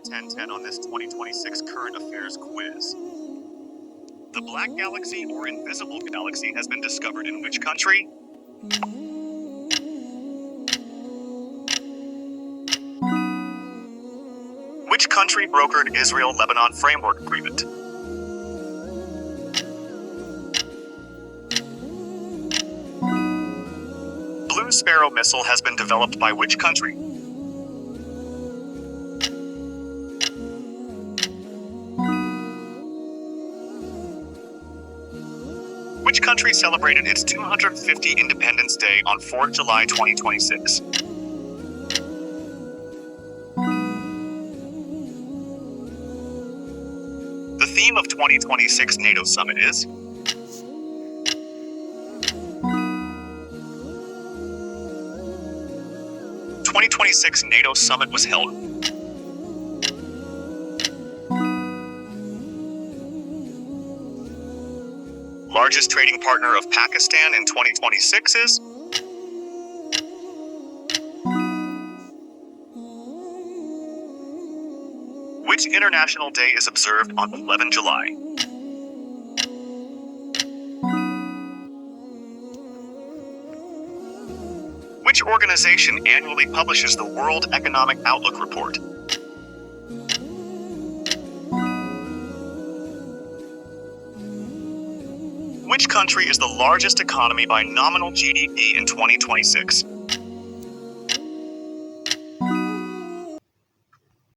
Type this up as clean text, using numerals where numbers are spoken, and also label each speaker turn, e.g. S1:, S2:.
S1: 1010 on this 2026 current affairs quiz. The black galaxy or invisible galaxy has been discovered in which country? Which country brokered Israel-Lebanon Framework Agreement? Blue Sparrow missile has been developed by which country? Which country celebrated its 250th Independence Day on 4th July 2026? The theme of 2026 NATO Summit is? The 2026 NATO Summit was held. Largest trading partner of Pakistan in 2026 is? Which international day is observed on 11 July? Which organization annually publishes the World Economic Outlook Report? Which country is the largest economy by nominal GDP in 2026?